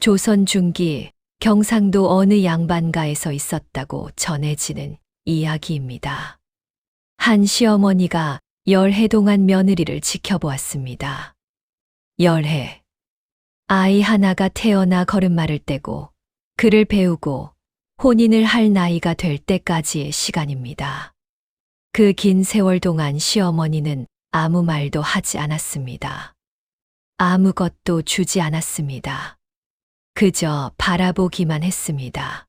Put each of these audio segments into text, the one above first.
조선 중기 경상도 어느 양반가에서 있었다고 전해지는 이야기입니다. 한 시어머니가 10해 동안 며느리를 지켜보았습니다. 10해. 아이 하나가 태어나 걸음마를 떼고 글을 배우고 혼인을 할 나이가 될 때까지의 시간입니다. 그 긴 세월 동안 시어머니는 아무 말도 하지 않았습니다. 아무것도 주지 않았습니다. 그저 바라보기만 했습니다.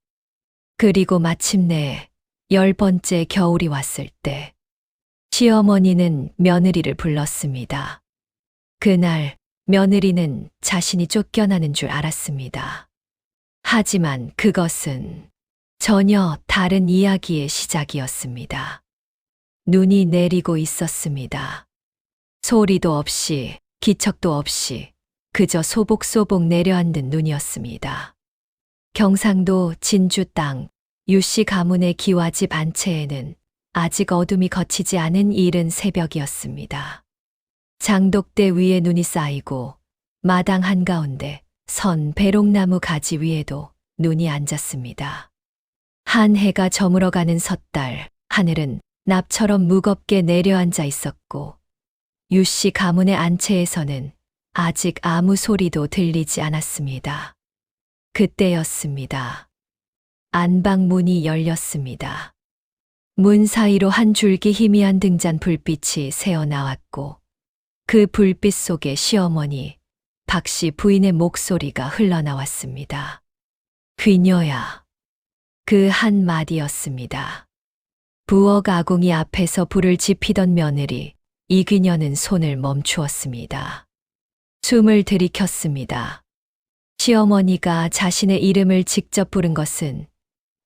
그리고 마침내 10번째 겨울이 왔을 때 시어머니는 며느리를 불렀습니다. 그날 며느리는 자신이 쫓겨나는 줄 알았습니다. 하지만 그것은 전혀 다른 이야기의 시작이었습니다. 눈이 내리고 있었습니다. 소리도 없이 기척도 없이 그저 소복소복 내려앉은 눈이었습니다. 경상도 진주 땅 유씨 가문의 기와집 안채에는 아직 어둠이 걷히지 않은 이른 새벽이었습니다. 장독대 위에 눈이 쌓이고 마당 한가운데 선 배롱나무 가지 위에도 눈이 앉았습니다. 한 해가 저물어가는 섣달 하늘은 납처럼 무겁게 내려앉아 있었고 유씨 가문의 안채에서는 아직 아무 소리도 들리지 않았습니다. 그때였습니다. 안방 문이 열렸습니다. 문 사이로 한 줄기 희미한 등잔 불빛이 새어나왔고 그 불빛 속에 시어머니 박씨 부인의 목소리가 흘러나왔습니다. 귀녀야. 그 한마디였습니다. 부엌 아궁이 앞에서 불을 지피던 며느리 이귀녀는 손을 멈추었습니다. 숨을 들이켰습니다. 시어머니가 자신의 이름을 직접 부른 것은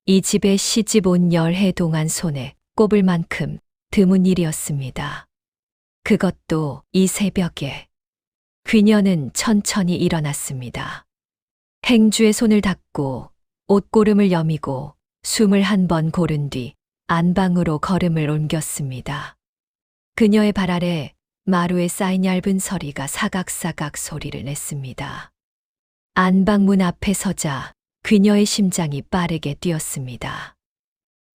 이 집에 시집 온 10해 동안 손에 꼽을 만큼 드문 일이었습니다. 그것도 이 새벽에. 귀녀는 천천히 일어났습니다. 행주에 손을 닦고 옷고름을 여미고 숨을 한 번 고른 뒤 안방으로 걸음을 옮겼습니다. 그녀의 발 아래 마루에 쌓인 얇은 서리가 사각사각 소리를 냈습니다. 안방문 앞에 서자 귀녀의 심장이 빠르게 뛰었습니다.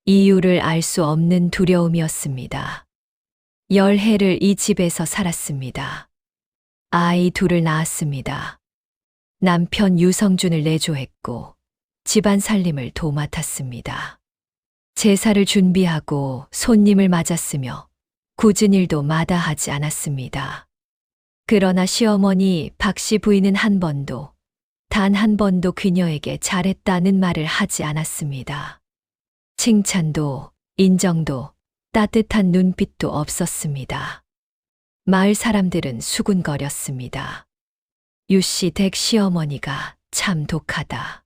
이유를 알 수 없는 두려움이었습니다. 10해를 이 집에서 살았습니다. 아이 둘을 낳았습니다. 남편 유성준을 내조했고 집안 살림을 도맡았습니다. 제사를 준비하고 손님을 맞았으며 굳은 일도 마다하지 않았습니다. 그러나 시어머니 박씨 부인은 한 번도, 단 한 번도 귀녀에게 잘했다는 말을 하지 않았습니다. 칭찬도, 인정도, 따뜻한 눈빛도 없었습니다. 마을 사람들은 수군거렸습니다. 유씨 댁 시어머니가 참 독하다.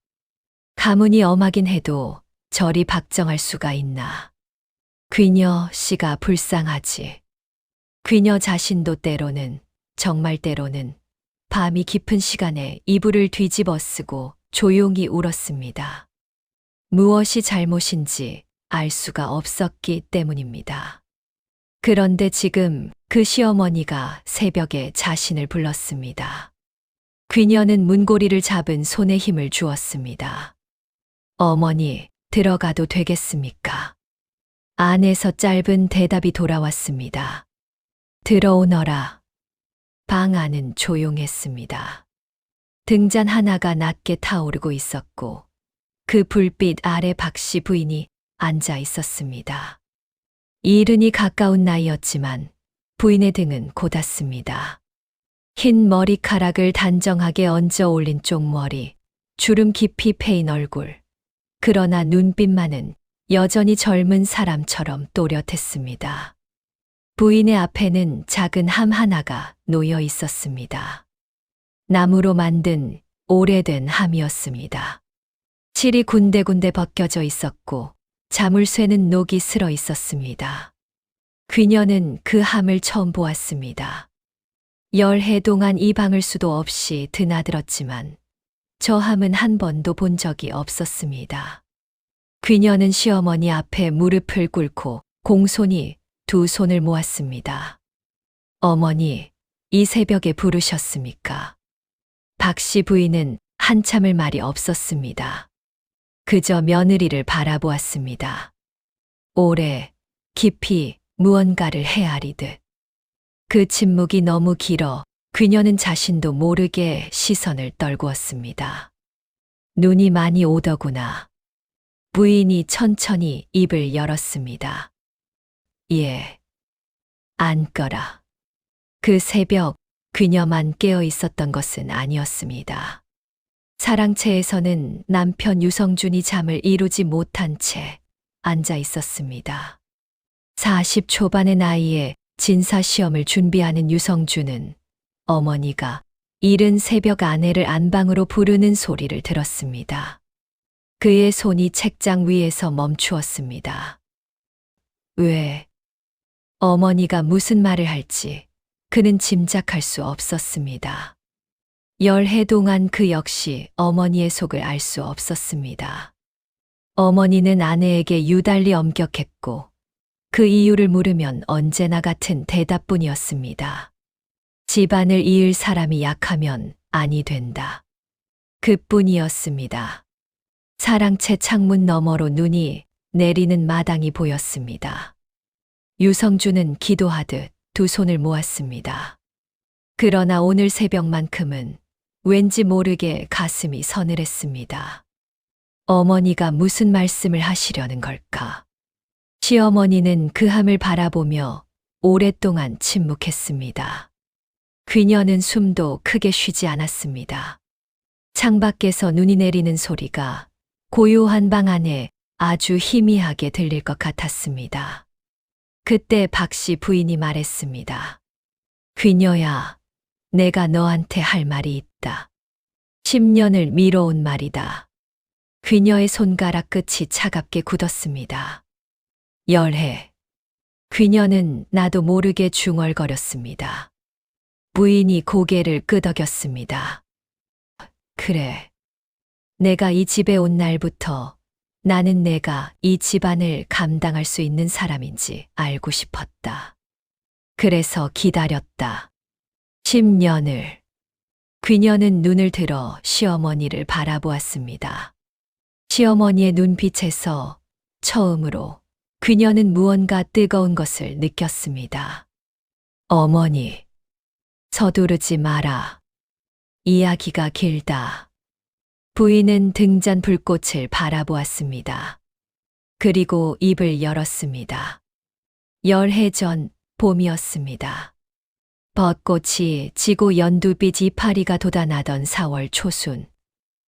가문이 엄하긴 해도 저리 박정할 수가 있나. 귀녀 씨가 불쌍하지. 귀녀 자신도 때로는, 정말 때로는 밤이 깊은 시간에 이불을 뒤집어 쓰고 조용히 울었습니다. 무엇이 잘못인지 알 수가 없었기 때문입니다. 그런데 지금 그 시어머니가 새벽에 자신을 불렀습니다. 귀녀는 문고리를 잡은 손에 힘을 주었습니다. 어머니, 들어가도 되겠습니까? 안에서 짧은 대답이 돌아왔습니다. 들어오너라. 방 안은 조용했습니다. 등잔 하나가 낮게 타오르고 있었고 그 불빛 아래 박씨 부인이 앉아 있었습니다. 이른이 가까운 나이였지만 부인의 등은 고닫습니다. 흰 머리카락을 단정하게 얹어 올린 쪽머리, 주름 깊이 패인 얼굴. 그러나 눈빛만은 여전히 젊은 사람처럼 또렷했습니다. 부인의 앞에는 작은 함 하나가 놓여 있었습니다. 나무로 만든 오래된 함이었습니다. 칠이 군데군데 벗겨져 있었고 자물쇠는 녹이 슬어 있었습니다. 귀녀는 그 함을 처음 보았습니다. 10해 동안 이 방을 수도 없이 드나들었지만 저 함은 한 번도 본 적이 없었습니다. 귀녀는 시어머니 앞에 무릎을 꿇고 공손히 두 손을 모았습니다. 어머니, 이 새벽에 부르셨습니까? 박씨 부인은 한참을 말이 없었습니다. 그저 며느리를 바라보았습니다. 오래, 깊이 무언가를 헤아리듯. 그 침묵이 너무 길어 그녀는 자신도 모르게 시선을 떨구었습니다. 눈이 많이 오더구나. 부인이 천천히 입을 열었습니다. 예. 앉거라. 그 새벽 그녀만 깨어 있었던 것은 아니었습니다. 사랑채에서는 남편 유성준이 잠을 이루지 못한 채 앉아 있었습니다. 40 초반의 나이에 진사시험을 준비하는 유성준은 어머니가 이른 새벽 아내를 안방으로 부르는 소리를 들었습니다. 그의 손이 책장 위에서 멈추었습니다. 왜? 어머니가 무슨 말을 할지 그는 짐작할 수 없었습니다. 열해 동안 그 역시 어머니의 속을 알 수 없었습니다. 어머니는 아내에게 유달리 엄격했고 그 이유를 물으면 언제나 같은 대답뿐이었습니다. 집안을 이을 사람이 약하면 아니 된다. 그뿐이었습니다. 사랑채 창문 너머로 눈이 내리는 마당이 보였습니다. 유성준은 기도하듯 두 손을 모았습니다. 그러나 오늘 새벽만큼은 왠지 모르게 가슴이 서늘했습니다. 어머니가 무슨 말씀을 하시려는 걸까? 시어머니는 그 함을 바라보며 오랫동안 침묵했습니다. 그녀는 숨도 크게 쉬지 않았습니다. 창밖에서 눈이 내리는 소리가 고요한 방 안에 아주 희미하게 들릴 것 같았습니다. 그때 박씨 부인이 말했습니다. 그녀야, 내가 너한테 할 말이 있다. 10년을 미뤄온 말이다. 그녀의 손가락 끝이 차갑게 굳었습니다. 열해. 그녀는 나도 모르게 중얼거렸습니다. 부인이 고개를 끄덕였습니다. 그래. 내가 이 집에 온 날부터 나는 내가 이 집안을 감당할 수 있는 사람인지 알고 싶었다. 그래서 기다렸다. 10년을. 그녀는 눈을 들어 시어머니를 바라보았습니다. 시어머니의 눈빛에서 처음으로 그녀는 무언가 뜨거운 것을 느꼈습니다. 어머니, 서두르지 마라. 이야기가 길다. 부인은 등잔 불꽃을 바라보았습니다. 그리고 입을 열었습니다. 열해 전 봄이었습니다. 벚꽃이 지고 연두빛 이파리가 돋아나던 4월 초순.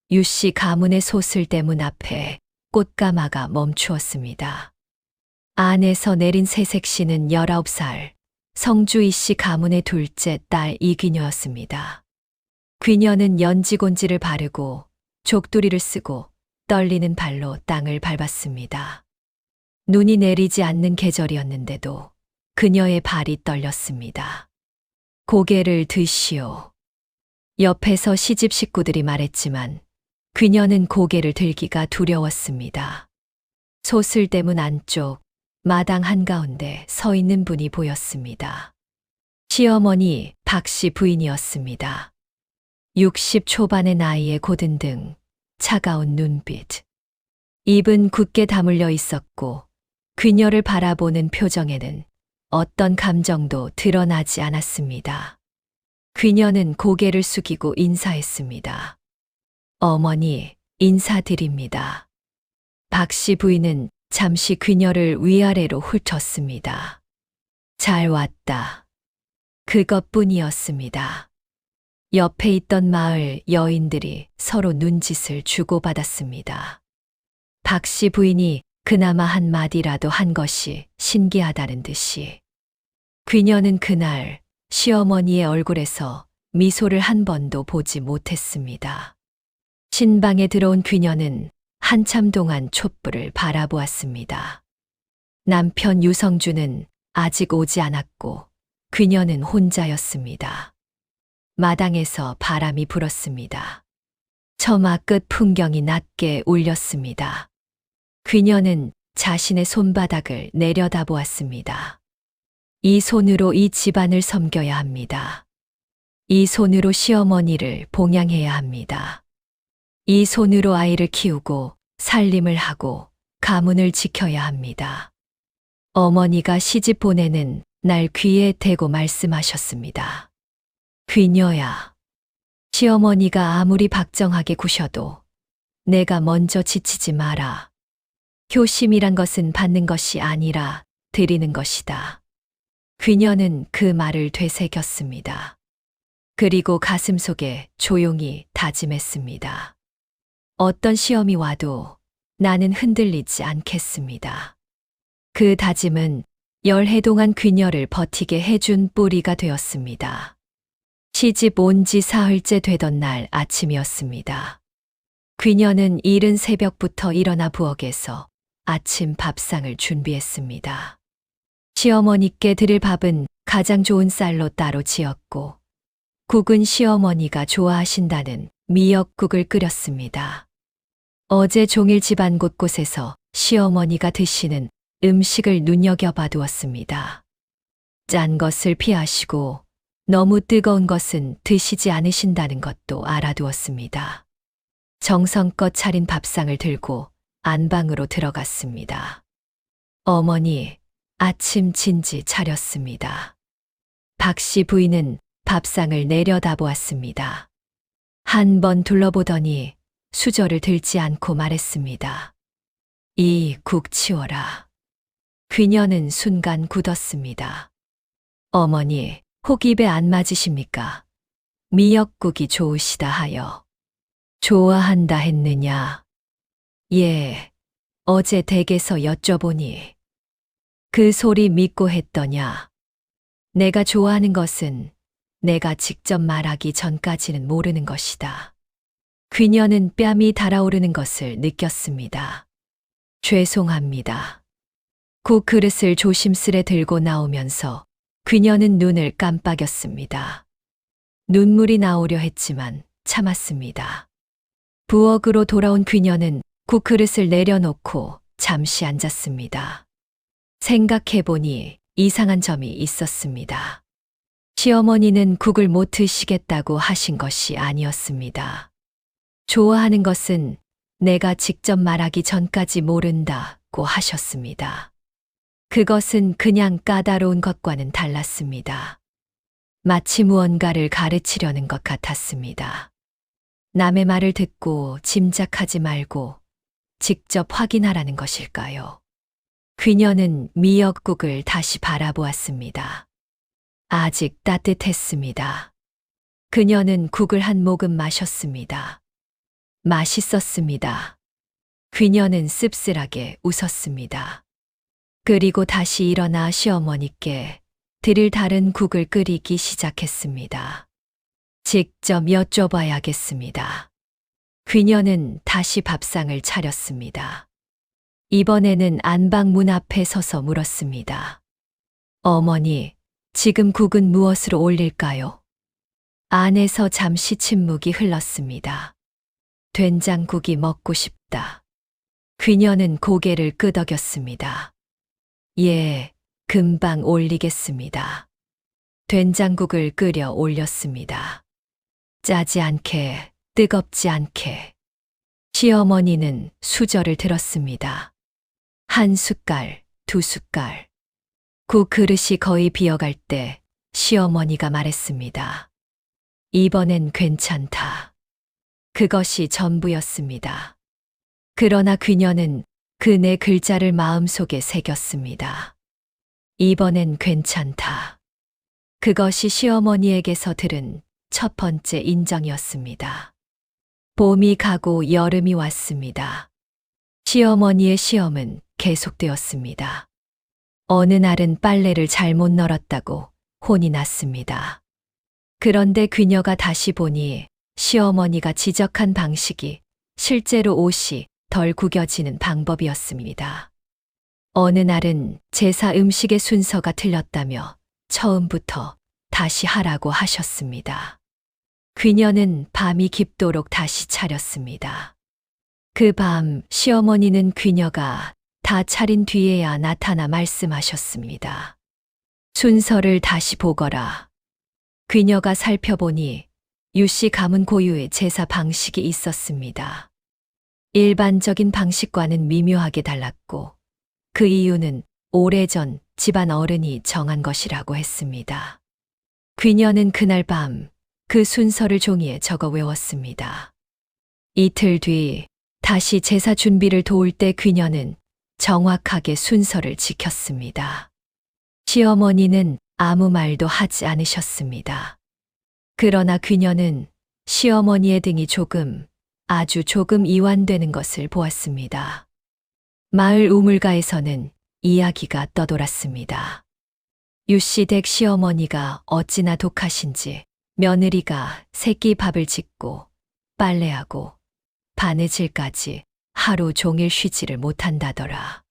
유씨 가문의 소슬대문 앞에 꽃가마가 멈추었습니다. 안에서 내린 새색시는 19살, 성주이 씨 가문의 둘째 딸 이귀녀였습니다. 귀녀는 연지곤지를 바르고 족두리를 쓰고 떨리는 발로 땅을 밟았습니다. 눈이 내리지 않는 계절이었는데도 그녀의 발이 떨렸습니다. 고개를 드시오. 옆에서 시집 식구들이 말했지만 그녀는 고개를 들기가 두려웠습니다. 소슬대문 안쪽 마당 한가운데 서 있는 분이 보였습니다. 시어머니 박씨 부인이었습니다. 60 초반의 나이에 고든 등, 차가운 눈빛. 입은 굳게 다물려 있었고 그녀를 바라보는 표정에는 어떤 감정도 드러나지 않았습니다. 그녀는 고개를 숙이고 인사했습니다. 어머니, 인사드립니다. 박씨 부인은 잠시 그녀를 위아래로 훑었습니다. 잘 왔다. 그것뿐이었습니다. 옆에 있던 마을 여인들이 서로 눈짓을 주고받았습니다. 박씨 부인이 그나마 한마디라도 한 것이 신기하다는 듯이. 그녀는 그날 시어머니의 얼굴에서 미소를 한 번도 보지 못했습니다. 신방에 들어온 그녀는 한참 동안 촛불을 바라보았습니다. 남편 유성준은 아직 오지 않았고 그녀는 혼자였습니다. 마당에서 바람이 불었습니다. 처마 끝 풍경이 낮게 울렸습니다. 그녀는 자신의 손바닥을 내려다보았습니다. 이 손으로 이 집안을 섬겨야 합니다. 이 손으로 시어머니를 봉양해야 합니다. 이 손으로 아이를 키우고 살림을 하고 가문을 지켜야 합니다. 어머니가 시집 보내는 날 귀에 대고 말씀하셨습니다. 귀녀야, 시어머니가 아무리 박정하게 구셔도 내가 먼저 지치지 마라. 효심이란 것은 받는 것이 아니라 드리는 것이다. 귀녀는 그 말을 되새겼습니다. 그리고 가슴속에 조용히 다짐했습니다. 어떤 시험이 와도 나는 흔들리지 않겠습니다. 그 다짐은 10해 동안 귀녀를 버티게 해준 뿌리가 되었습니다. 시집 온 지 사흘째 되던 날 아침이었습니다. 귀녀는 이른 새벽부터 일어나 부엌에서 아침 밥상을 준비했습니다. 시어머니께 드릴 밥은 가장 좋은 쌀로 따로 지었고, 국은 시어머니가 좋아하신다는 미역국을 끓였습니다. 어제 종일 집안 곳곳에서 시어머니가 드시는 음식을 눈여겨봐 두었습니다. 짠 것을 피하시고 너무 뜨거운 것은 드시지 않으신다는 것도 알아두었습니다. 정성껏 차린 밥상을 들고 안방으로 들어갔습니다. 어머니, 아침 진지 차렸습니다. 박씨 부인은 밥상을 내려다보았습니다. 한 번 둘러보더니 수저를 들지 않고 말했습니다. 이 국 치워라. 귀녀는 순간 굳었습니다. 어머니, 혹 입에 안 맞으십니까? 미역국이 좋으시다 하여. 좋아한다 했느냐? 예, 어제 댁에서 여쭤보니 그 소리 믿고 했더냐? 내가 좋아하는 것은 내가 직접 말하기 전까지는 모르는 것이다. 귀녀는 뺨이 달아오르는 것을 느꼈습니다. 죄송합니다. 국 그릇을 조심스레 들고 나오면서 귀녀는 눈을 깜빡였습니다. 눈물이 나오려 했지만 참았습니다. 부엌으로 돌아온 귀녀는 국 그릇을 내려놓고 잠시 앉았습니다. 생각해보니 이상한 점이 있었습니다. 시어머니는 국을 못 드시겠다고 하신 것이 아니었습니다. 좋아하는 것은 내가 직접 말하기 전까지 모른다고 하셨습니다. 그것은 그냥 까다로운 것과는 달랐습니다. 마치 무언가를 가르치려는 것 같았습니다. 남의 말을 듣고 짐작하지 말고 직접 확인하라는 것일까요? 귀녀는 미역국을 다시 바라보았습니다. 아직 따뜻했습니다. 그녀는 국을 한 모금 마셨습니다. 맛있었습니다. 귀녀는 씁쓸하게 웃었습니다. 그리고 다시 일어나 시어머니께 드릴 다른 국을 끓이기 시작했습니다. 직접 여쭤봐야겠습니다. 귀녀는 다시 밥상을 차렸습니다. 이번에는 안방 문 앞에 서서 물었습니다. 어머니, 지금 국은 무엇으로 올릴까요? 안에서 잠시 침묵이 흘렀습니다. 된장국이 먹고 싶다. 귀녀는 고개를 끄덕였습니다. 예, 금방 올리겠습니다. 된장국을 끓여 올렸습니다. 짜지 않게, 뜨겁지 않게. 시어머니는 수저를 들었습니다. 한 숟갈, 두 숟갈. 국 그릇이 거의 비어갈 때 시어머니가 말했습니다. 이번엔 괜찮다. 그것이 전부였습니다. 그러나 귀녀는 그 네 글자를 마음속에 새겼습니다. 이번엔 괜찮다. 그것이 시어머니에게서 들은 첫 번째 인정이었습니다. 봄이 가고 여름이 왔습니다. 시어머니의 시험은 계속되었습니다. 어느 날은 빨래를 잘못 널었다고 혼이 났습니다. 그런데 귀녀가 다시 보니 시어머니가 지적한 방식이 실제로 옷이 덜 구겨지는 방법이었습니다. 어느 날은 제사 음식의 순서가 틀렸다며 처음부터 다시 하라고 하셨습니다. 귀녀는 밤이 깊도록 다시 차렸습니다. 그 밤 시어머니는 귀녀가 다 차린 뒤에야 나타나 말씀하셨습니다. 순서를 다시 보거라. 귀녀가 살펴보니 유씨 가문 고유의 제사 방식이 있었습니다. 일반적인 방식과는 미묘하게 달랐고 그 이유는 오래전 집안 어른이 정한 것이라고 했습니다. 귀녀는 그날 밤 그 순서를 종이에 적어 외웠습니다. 이틀 뒤 다시 제사 준비를 도울 때 귀녀는 정확하게 순서를 지켰습니다. 시어머니는 아무 말도 하지 않으셨습니다. 그러나 귀녀는 시어머니의 등이 아주 조금 이완되는 것을 보았습니다. 마을 우물가에서는 이야기가 떠돌았습니다. 유씨 댁 시어머니가 어찌나 독하신지 며느리가 새끼 밥을 짓고 빨래하고 바느질까지 하루 종일 쉬지를 못한다더라.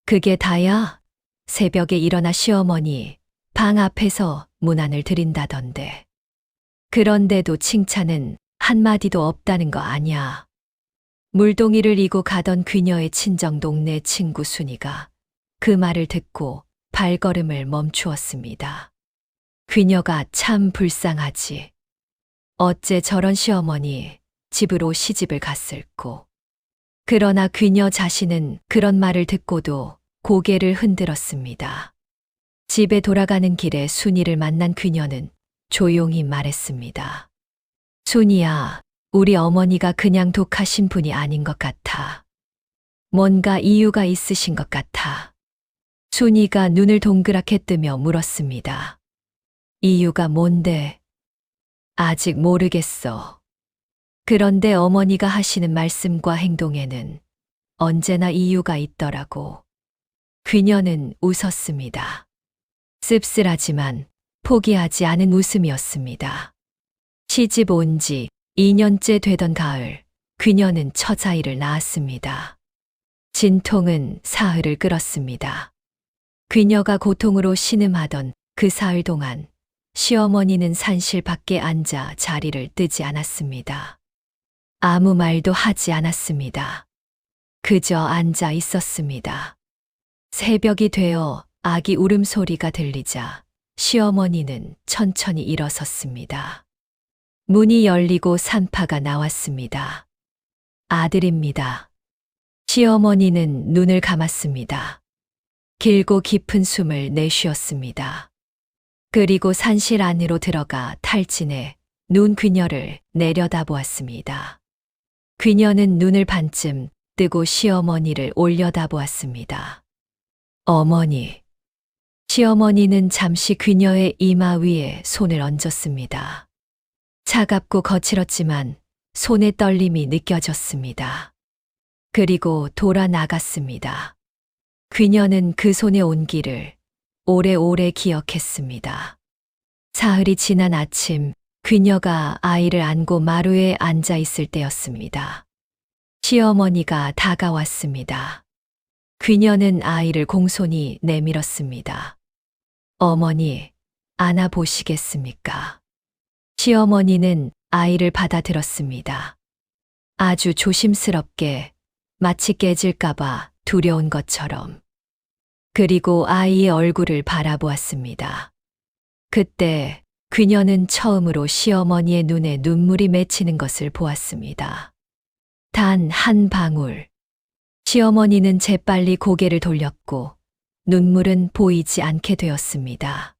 그게 다야? 새벽에 일어나 시어머니 방 앞에서 문안을 드린다던데. 그런데도 칭찬은 한마디도 없다는 거 아냐. 물동이를 이고 가던 귀녀의 친정 동네 친구 순이가 그 말을 듣고 발걸음을 멈추었습니다. 귀녀가 참 불쌍하지. 어째 저런 시어머니 집으로 시집을 갔을꼬. 그러나 귀녀 자신은 그런 말을 듣고도 고개를 흔들었습니다. 집에 돌아가는 길에 순이를 만난 귀녀는 조용히 말했습니다. 순이야, 우리 어머니가 그냥 독하신 분이 아닌 것 같아. 뭔가 이유가 있으신 것 같아. 순이가 눈을 동그랗게 뜨며 물었습니다. 이유가 뭔데? 아직 모르겠어. 그런데 어머니가 하시는 말씀과 행동에는 언제나 이유가 있더라고. 귀녀는 웃었습니다. 씁쓸하지만 포기하지 않은 웃음이었습니다. 시집 온 지 2년째 되던 가을, 귀녀는 처자일을 낳았습니다. 진통은 사흘을 끌었습니다. 귀녀가 고통으로 신음하던 그 사흘 동안 시어머니는 산실 밖에 앉아 자리를 뜨지 않았습니다. 아무 말도 하지 않았습니다. 그저 앉아 있었습니다. 새벽이 되어 아기 울음소리가 들리자 시어머니는 천천히 일어섰습니다. 문이 열리고 산파가 나왔습니다. 아들입니다. 시어머니는 눈을 감았습니다. 길고 깊은 숨을 내쉬었습니다. 그리고 산실 안으로 들어가 탈진해 눈 귀녀를 내려다보았습니다. 귀녀는 눈을 반쯤 뜨고 시어머니를 올려다보았습니다. 어머니. 시어머니는 잠시 귀녀의 이마 위에 손을 얹었습니다. 차갑고 거칠었지만 손의 떨림이 느껴졌습니다. 그리고 돌아 나갔습니다. 귀녀는 그 손의 온기를 오래오래 기억했습니다. 사흘이 지난 아침, 귀녀가 아이를 안고 마루에 앉아 있을 때였습니다. 시어머니가 다가왔습니다. 귀녀는 아이를 공손히 내밀었습니다. 어머니, 안아보시겠습니까? 시어머니는 아이를 받아들었습니다. 아주 조심스럽게, 마치 깨질까봐 두려운 것처럼. 그리고 아이의 얼굴을 바라보았습니다. 그때 귀녀는 처음으로 시어머니의 눈에 눈물이 맺히는 것을 보았습니다. 단 한 방울. 시어머니는 재빨리 고개를 돌렸고 눈물은 보이지 않게 되었습니다.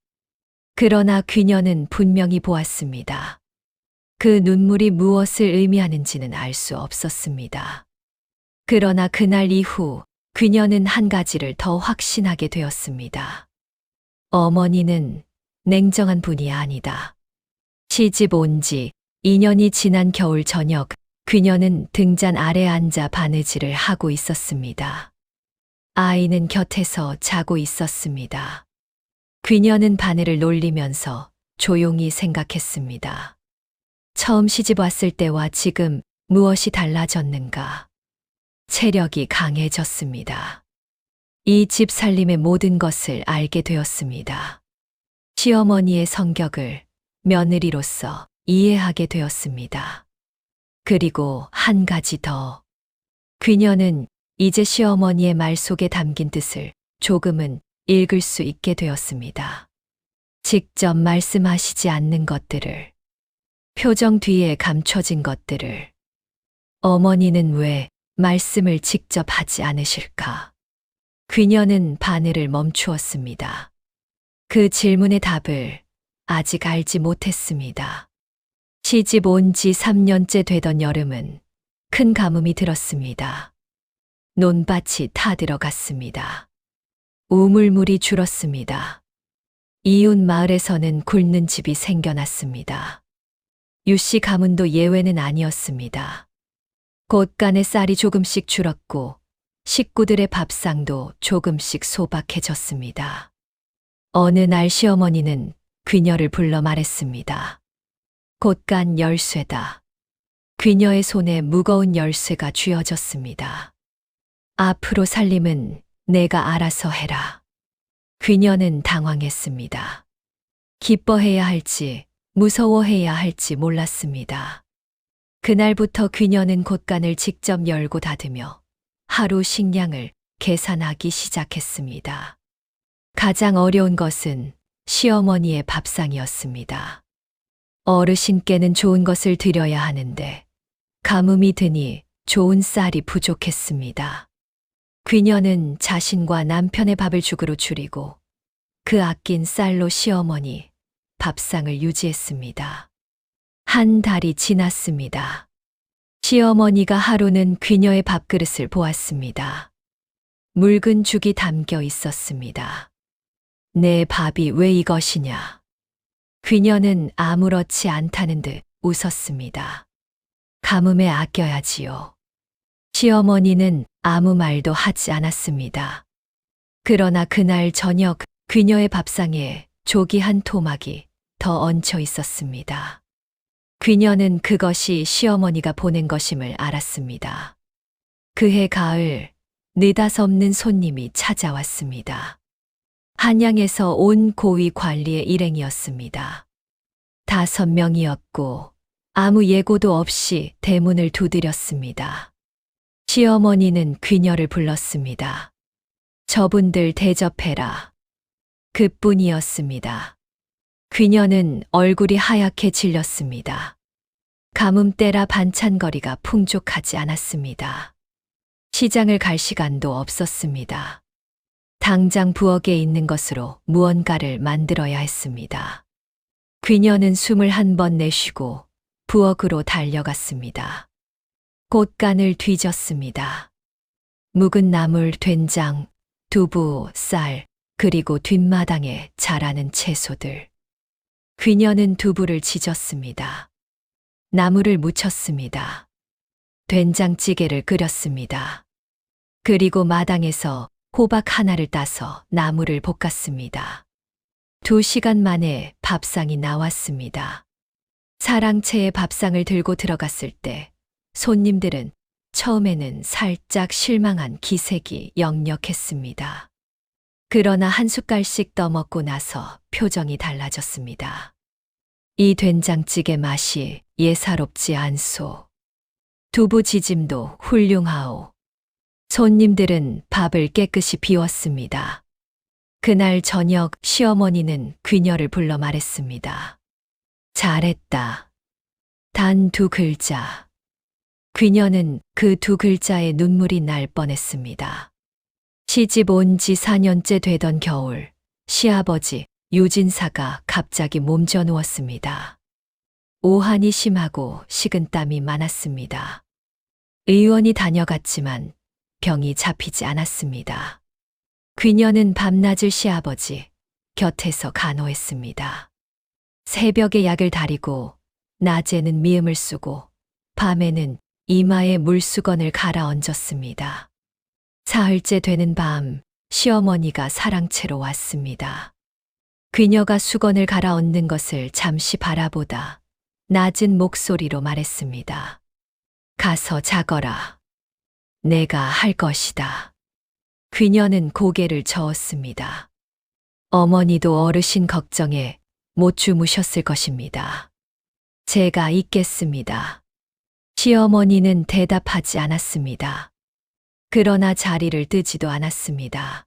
그러나 귀녀는 분명히 보았습니다. 그 눈물이 무엇을 의미하는지는 알 수 없었습니다. 그러나 그날 이후 귀녀는 한 가지를 더 확신하게 되었습니다. 어머니는 냉정한 분이 아니다. 시집 온 지 2년이 지난 겨울 저녁, 귀녀는 등잔 아래 앉아 바느질을 하고 있었습니다. 아이는 곁에서 자고 있었습니다. 귀녀는 바늘을 놀리면서 조용히 생각했습니다. 처음 시집 왔을 때와 지금 무엇이 달라졌는가? 체력이 강해졌습니다. 이 집 살림의 모든 것을 알게 되었습니다. 시어머니의 성격을 며느리로서 이해하게 되었습니다. 그리고 한 가지 더. 귀녀는 이제 시어머니의 말 속에 담긴 뜻을 조금은 읽을 수 있게 되었습니다. 직접 말씀하시지 않는 것들을. 표정 뒤에 감춰진 것들을. 어머니는 왜 말씀을 직접 하지 않으실까? 귀녀는 바늘을 멈추었습니다. 그 질문의 답을 아직 알지 못했습니다. 시집 온 지 3년째 되던 여름은 큰 가뭄이 들었습니다. 논밭이 타들어갔습니다. 우물물이 줄었습니다. 이웃 마을에서는 굶는 집이 생겨났습니다. 유씨 가문도 예외는 아니었습니다. 곳간의 쌀이 조금씩 줄었고 식구들의 밥상도 조금씩 소박해졌습니다. 어느 날 시어머니는 귀녀를 불러 말했습니다. 곳간 열쇠다. 귀녀의 손에 무거운 열쇠가 쥐어졌습니다. 앞으로 살림은 내가 알아서 해라. 귀녀는 당황했습니다. 기뻐해야 할지 무서워해야 할지 몰랐습니다. 그날부터 귀녀는 곳간을 직접 열고 닫으며 하루 식량을 계산하기 시작했습니다. 가장 어려운 것은 시어머니의 밥상이었습니다. 어르신께는 좋은 것을 드려야 하는데 가뭄이 드니 좋은 쌀이 부족했습니다. 귀녀는 자신과 남편의 밥을 죽으로 줄이고 그 아낀 쌀로 시어머니 밥상을 유지했습니다. 한 달이 지났습니다. 시어머니가 하루는 귀녀의 밥그릇을 보았습니다. 묽은 죽이 담겨 있었습니다. 내 밥이 왜 이것이냐? 귀녀는 아무렇지 않다는 듯 웃었습니다. 가뭄에 아껴야지요. 시어머니는 아무 말도 하지 않았습니다. 그러나 그날 저녁 귀녀의 밥상에 조기 한 토막이 더 얹혀 있었습니다. 귀녀는 그것이 시어머니가 보낸 것임을 알았습니다. 그해 가을 느닷없는 손님이 찾아왔습니다. 한양에서 온 고위 관리의 일행이었습니다. 5명이었고 아무 예고도 없이 대문을 두드렸습니다. 시어머니는 귀녀를 불렀습니다. 저분들 대접해라. 그뿐이었습니다. 귀녀는 얼굴이 하얗게 질렸습니다. 가뭄 때라 반찬거리가 풍족하지 않았습니다. 시장을 갈 시간도 없었습니다. 당장 부엌에 있는 것으로 무언가를 만들어야 했습니다. 귀녀는 숨을 한 번 내쉬고 부엌으로 달려갔습니다. 곳간을 뒤졌습니다. 묵은 나물, 된장, 두부, 쌀, 그리고 뒷마당에 자라는 채소들. 귀녀는 두부를 지졌습니다. 나물을 무쳤습니다. 된장찌개를 끓였습니다. 그리고 마당에서 호박 하나를 따서 나물을 볶았습니다. 2시간 만에 밥상이 나왔습니다. 사랑채의 밥상을 들고 들어갔을 때 손님들은 처음에는 살짝 실망한 기색이 역력했습니다. 그러나 한 숟갈씩 떠먹고 나서 표정이 달라졌습니다. 이 된장찌개 맛이 예사롭지 않소. 두부지짐도 훌륭하오. 손님들은 밥을 깨끗이 비웠습니다. 그날 저녁 시어머니는 귀녀를 불러 말했습니다. 잘했다. 단 2글자. 귀녀는 그 2글자에 눈물이 날 뻔했습니다. 시집 온 지 4년째 되던 겨울, 시아버지 유진사가 갑자기 몸져 누웠습니다. 오한이 심하고 식은땀이 많았습니다. 의원이 다녀갔지만 병이 잡히지 않았습니다. 귀녀는 밤낮을 시아버지 곁에서 간호했습니다. 새벽에 약을 다리고 낮에는 미음을 쓰고 밤에는 이마에 물수건을 갈아 얹었습니다. 사흘째 되는 밤 시어머니가 사랑채로 왔습니다. 귀녀가 수건을 갈아 얹는 것을 잠시 바라보다 낮은 목소리로 말했습니다. 가서 자거라. 내가 할 것이다. 귀녀는 고개를 저었습니다. 어머니도 어르신 걱정에 못 주무셨을 것입니다. 제가 있겠습니다. 시어머니는 대답하지 않았습니다. 그러나 자리를 뜨지도 않았습니다.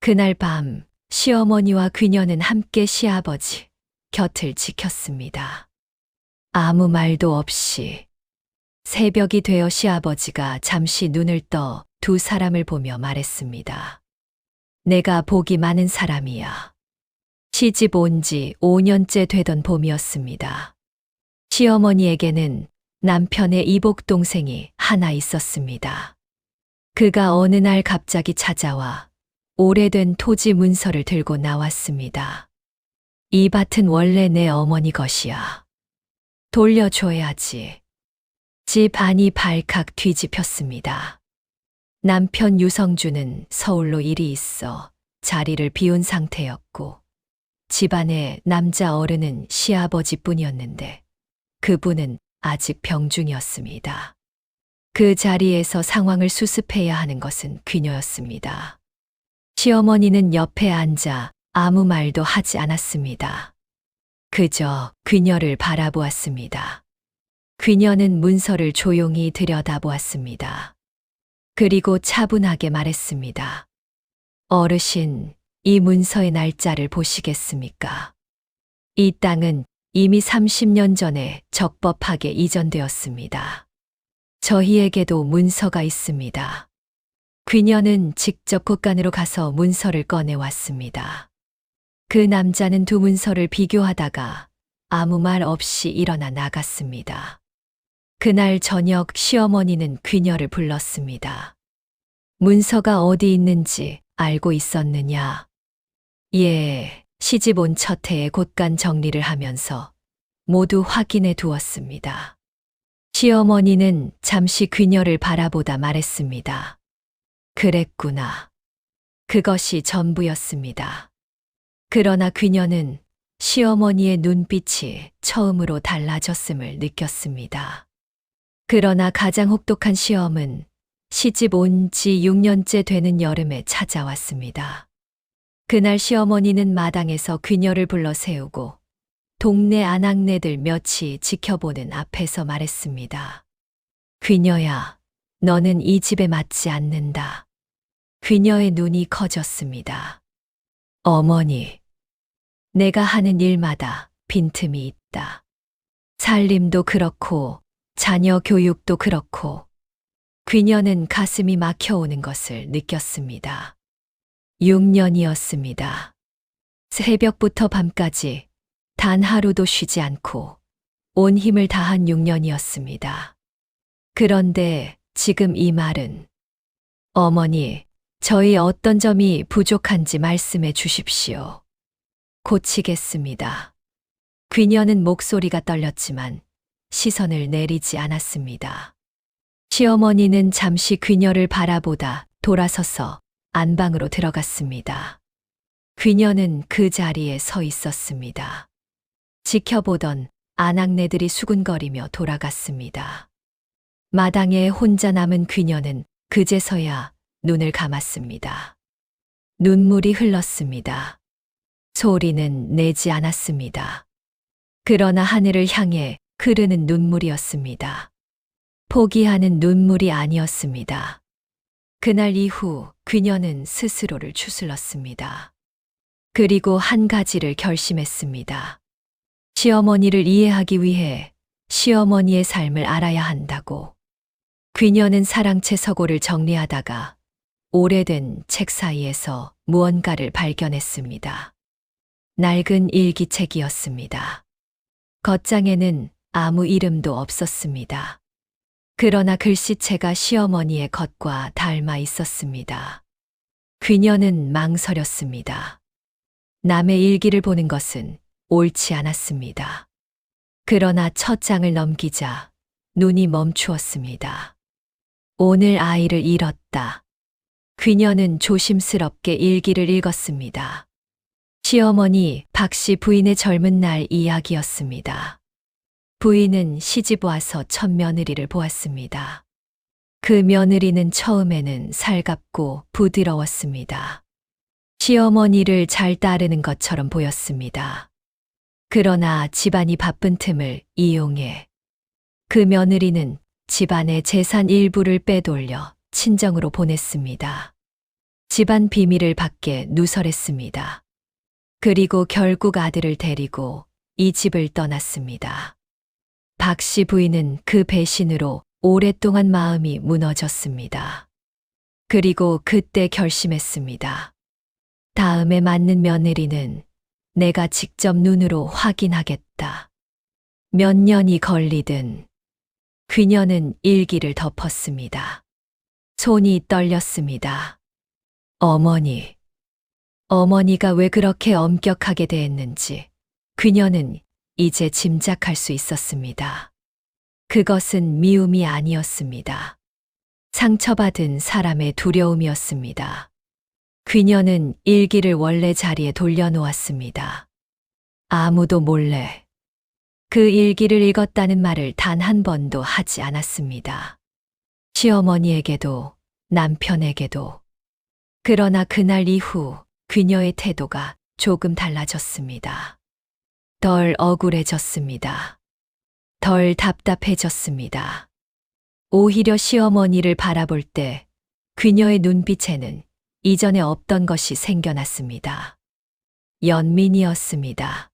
그날 밤 시어머니와 귀녀는 함께 시아버지 곁을 지켰습니다. 아무 말도 없이. 새벽이 되어 시아버지가 잠시 눈을 떠 두 사람을 보며 말했습니다. 내가 복이 많은 사람이야. 시집 온 지 5년째 되던 봄이었습니다. 시어머니에게는 남편의 이복 동생이 하나 있었습니다. 그가 어느 날 갑자기 찾아와 오래된 토지 문서를 들고 나왔습니다. 이 밭은 원래 내 어머니 것이야. 돌려줘야지. 집 안이 발칵 뒤집혔습니다. 남편 유성주는 서울로 일이 있어 자리를 비운 상태였고 집안의 남자 어른은 시아버지뿐이었는데 그분은 아직 병중이었습니다. 그 자리에서 상황을 수습해야 하는 것은 귀녀였습니다. 시어머니는 옆에 앉아 아무 말도 하지 않았습니다. 그저 귀녀를 바라보았습니다. 귀녀는 문서를 조용히 들여다보았습니다. 그리고 차분하게 말했습니다. 어르신, 이 문서의 날짜를 보시겠습니까? 이 땅은 이미 30년 전에 적법하게 이전되었습니다. 저희에게도 문서가 있습니다. 귀녀는 직접 곳간으로 가서 문서를 꺼내왔습니다. 그 남자는 두 문서를 비교하다가 아무 말 없이 일어나 나갔습니다. 그날 저녁 시어머니는 귀녀를 불렀습니다. 문서가 어디 있는지 알고 있었느냐? 예, 시집 온 첫 해에 곳간 정리를 하면서 모두 확인해 두었습니다. 시어머니는 잠시 귀녀를 바라보다 말했습니다. 그랬구나. 그것이 전부였습니다. 그러나 귀녀는 시어머니의 눈빛이 처음으로 달라졌음을 느꼈습니다. 그러나 가장 혹독한 시험은 시집 온 지 6년째 되는 여름에 찾아왔습니다. 그날 시어머니는 마당에서 귀녀를 불러 세우고 동네 아낙네들 몇이 지켜보는 앞에서 말했습니다. 귀녀야, 너는 이 집에 맞지 않는다. 귀녀의 눈이 커졌습니다. 어머니, 내가 하는 일마다 빈틈이 있다. 살림도 그렇고 자녀 교육도 그렇고 귀녀는 가슴이 막혀오는 것을 느꼈습니다. 6년이었습니다. 새벽부터 밤까지 단 하루도 쉬지 않고 온 힘을 다한 6년이었습니다. 그런데 지금 이 말은 어머니, 저희 어떤 점이 부족한지 말씀해 주십시오. 고치겠습니다. 귀녀는 목소리가 떨렸지만 시선을 내리지 않았습니다. 시어머니는 잠시 귀녀를 바라보다 돌아서서 안방으로 들어갔습니다. 귀녀는 그 자리에 서 있었습니다. 지켜보던 아낙네들이 수군거리며 돌아갔습니다. 마당에 혼자 남은 귀녀는 그제서야 눈을 감았습니다. 눈물이 흘렀습니다. 소리는 내지 않았습니다. 그러나 하늘을 향해 흐르는 눈물이었습니다. 포기하는 눈물이 아니었습니다. 그날 이후 귀녀는 스스로를 추슬렀습니다. 그리고 한 가지를 결심했습니다. 시어머니를 이해하기 위해 시어머니의 삶을 알아야 한다고. 귀녀는 사랑채 서고를 정리하다가 오래된 책 사이에서 무언가를 발견했습니다. 낡은 일기책이었습니다. 겉장에는 아무 이름도 없었습니다. 그러나 글씨체가 시어머니의 것과 닮아 있었습니다. 귀녀는 망설였습니다. 남의 일기를 보는 것은 옳지 않았습니다. 그러나 첫 장을 넘기자 눈이 멈추었습니다. 오늘 아이를 잃었다. 귀녀는 조심스럽게 일기를 읽었습니다. 시어머니 박씨 부인의 젊은 날 이야기였습니다. 부인은 시집 와서 첫 며느리를 보았습니다. 그 며느리는 처음에는 살갑고 부드러웠습니다. 시어머니를 잘 따르는 것처럼 보였습니다. 그러나 집안이 바쁜 틈을 이용해 그 며느리는 집안의 재산 일부를 빼돌려 친정으로 보냈습니다. 집안 비밀을 밖에 누설했습니다. 그리고 결국 아들을 데리고 이 집을 떠났습니다. 박 씨 부인은 그 배신으로 오랫동안 마음이 무너졌습니다. 그리고 그때 결심했습니다. 다음에 맞는 며느리는 내가 직접 눈으로 확인하겠다. 몇 년이 걸리든 그녀는 일기를 덮었습니다. 손이 떨렸습니다. 어머니가 왜 그렇게 엄격하게 대했는지 그녀는 이제 짐작할 수 있었습니다. 그것은 미움이 아니었습니다. 상처받은 사람의 두려움이었습니다. 그녀는 일기를 원래 자리에 돌려놓았습니다. 아무도 몰래 그 일기를 읽었다는 말을 단 한 번도 하지 않았습니다. 시어머니에게도 남편에게도. 그러나 그날 이후 그녀의 태도가 조금 달라졌습니다. 덜 억울해졌습니다. 덜 답답해졌습니다. 오히려 시어머니를 바라볼 때 그녀의 눈빛에는 이전에 없던 것이 생겨났습니다. 연민이었습니다.